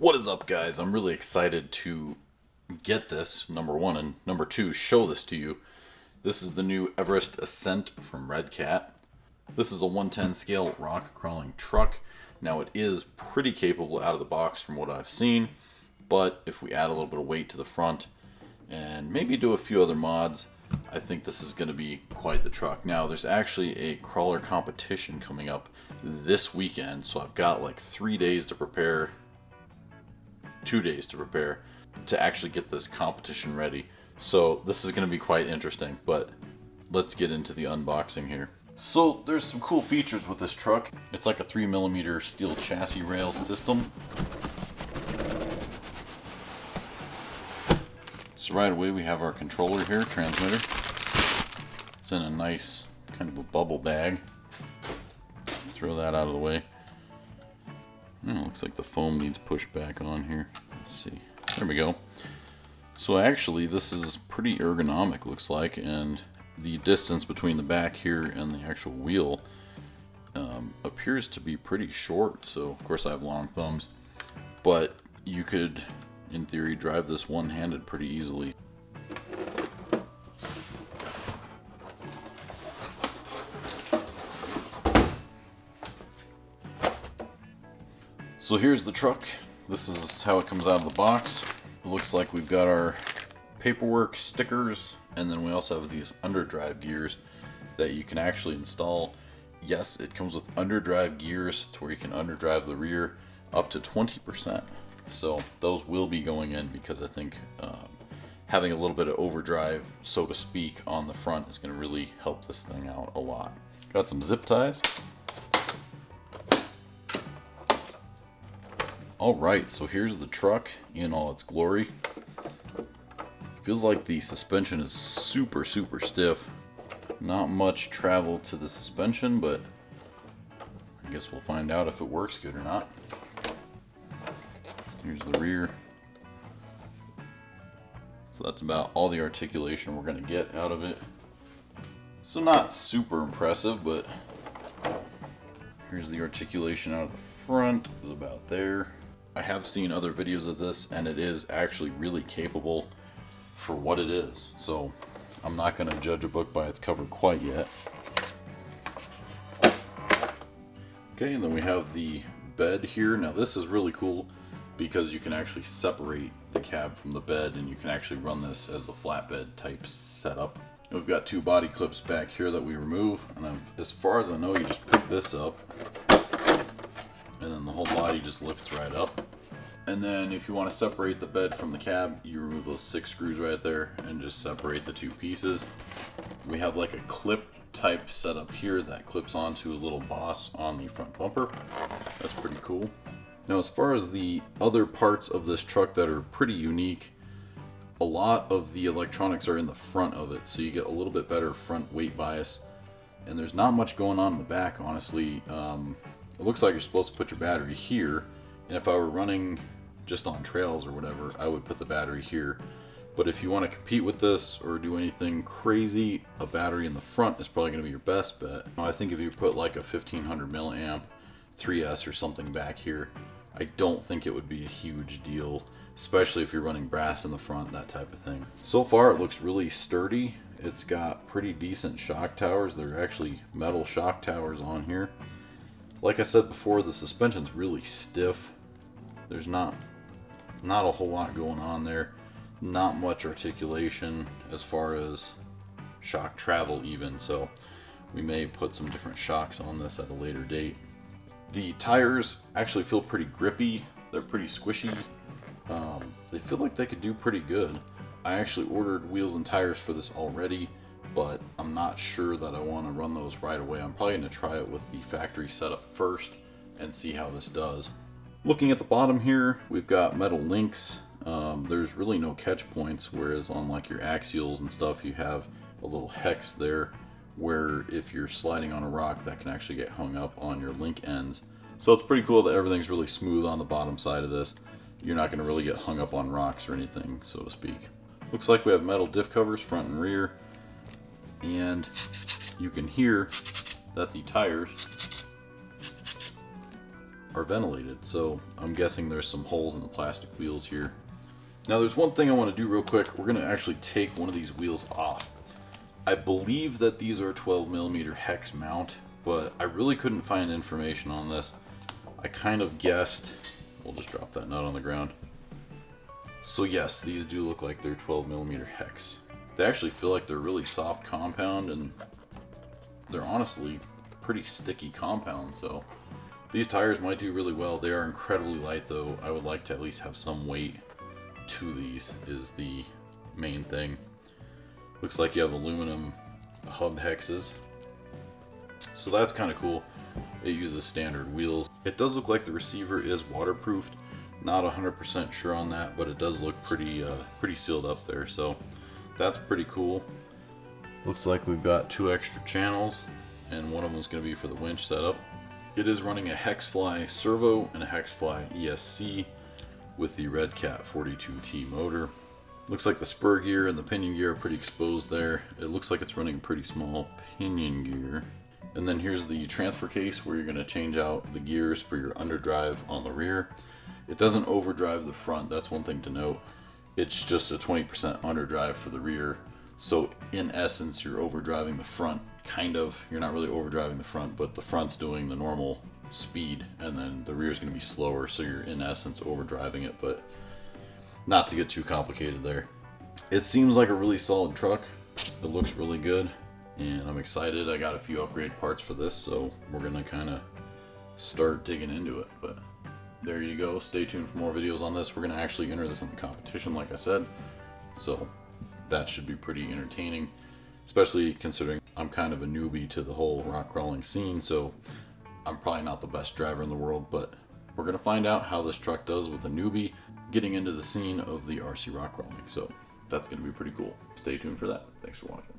What is up, guys? I'm really excited to get this, number one, and number two, show this to you. This is the new Everest Ascent from Redcat. This is a 110 scale rock crawling truck. Now it is pretty capable out of the box from what I've seen, but if we add a little bit of weight to the front and maybe do a few other mods, I think this is going to be quite the truck. Now there's actually a crawler competition coming up this weekend, so I've got like 3 days to prepare, 2 days to prepare to actually get this competition ready. So this is going to be quite interesting, but let's get into the unboxing here. So there's some cool features with this truck. It's like a 3mm steel chassis rail system. So right away we have our controller here, transmitter. It's in a nice kind of a bubble bag. Throw that out of the way. Looks like the foam needs pushed back on here. Let's see. There we go. So actually this is pretty ergonomic, looks like, and the distance between the back here and the actual wheel appears to be pretty short. So of course I have long thumbs, but you could in theory drive this one-handed pretty easily. So here's the truck. This is how it comes out of the box. It looks like we've got our paperwork, stickers, and then we also have these underdrive gears that you can actually install. Yes, it comes with underdrive gears to where you can underdrive the rear up to 20%. So those will be going in because I think having a little bit of overdrive, so to speak, on the front is going to really help this thing out a lot. Got some zip ties. Alright, so here's the truck in all its glory. Feels like the suspension is super stiff. Not much travel to the suspension, but I guess we'll find out if it works good or not. Here's the rear. So that's about all the articulation we're going to get out of it. So not super impressive, but here's the articulation out of the front, is about there. I have seen other videos of this, and it is actually really capable for what it is. So I'm not going to judge a book by its cover quite yet. Okay, and then we have the bed here. Now this is really cool because you can actually separate the cab from the bed, and you can actually run this as a flatbed type setup. And we've got two body clips back here that we remove, and as far as I know, you just pick this up, and then the whole body just lifts right up. And then if you want to separate the bed from the cab, you remove those 6 screws right there and just separate the two pieces. We have like a clip type setup here that clips onto a little boss on the front bumper. That's pretty cool. Now as far as the other parts of this truck that are pretty unique, a lot of the electronics are in the front of it, so you get a little bit better front weight bias. And there's not much going on in the back, honestly. It looks like you're supposed to put your battery here, and if I were running just on trails or whatever, I would put the battery here. But if you want to compete with this or do anything crazy, a battery in the front is probably going to be your best bet. I think if you put like a 1500 milliamp 3S or something back here, I don't think it would be a huge deal, especially if you're running brass in the front, that type of thing. So far it looks really sturdy. It's got pretty decent shock towers. They're actually metal shock towers on here. Like I said before, the suspension's really stiff. There's not a whole lot going on there. Not much articulation as far as shock travel even, so we may put some different shocks on this at a later date. The tires actually feel pretty grippy. They're pretty squishy. They feel like they could do pretty good. I actually ordered wheels and tires for this already, but I'm not sure that I want to run those right away. I'm probably going to try it with the factory setup first and see how this does. Looking at the bottom here, we've got metal links. There's really no catch points, whereas on like your axials and stuff, you have a little hex there where if you're sliding on a rock, that can actually get hung up on your link ends. So it's pretty cool that everything's really smooth on the bottom side of this. You're not going to really get hung up on rocks or anything, so to speak. Looks like we have metal diff covers front and rear, and you can hear that the tires are ventilated. So I'm guessing there's some holes in the plastic wheels here. Now there's one thing I want to do real quick. We're going to actually take one of these wheels off. I believe that these are a 12mm hex mount, but I really couldn't find information on this. I kind of guessed. We'll just drop that nut on the ground. So yes, these do look like they're 12mm hex. They actually feel like they're really soft compound, and they're honestly pretty sticky compound, so these tires might do really well. They are incredibly light though. I would like to at least have some weight to these is the main thing. Looks like you have aluminum hub hexes, so that's kind of cool. It uses standard wheels. It does look like the receiver is waterproofed. Not 100% sure on that, but it does look pretty sealed up there, so that's pretty cool. Looks like we've got 2 extra channels, and one of them is going to be for the winch setup. It is running a Hexfly servo and a Hexfly ESC with the Redcat 42T motor. Looks like the spur gear and the pinion gear are pretty exposed there. It looks like it's running a pretty small pinion gear. And then here's the transfer case where you're going to change out the gears for your underdrive on the rear. It doesn't overdrive the front, that's one thing to note. It's just a 20% underdrive for the rear. So in essence, you're overdriving the front, kind of. You're not really overdriving the front, but the front's doing the normal speed, and then the rear is going to be slower, so you're in essence overdriving it, but not to get too complicated there. It seems like a really solid truck. It looks really good, and I'm excited. I got a few upgrade parts for this, so we're going to kind of start digging into it. But there you go. Stay tuned for more videos on this. We're going to actually enter this in the competition, like I said, so that should be pretty entertaining, especially considering I'm kind of a newbie to the whole rock crawling scene, so I'm probably not the best driver in the world, but we're going to find out how this truck does with a newbie getting into the scene of the RC rock crawling. So that's going to be pretty cool. Stay tuned for that. Thanks for watching.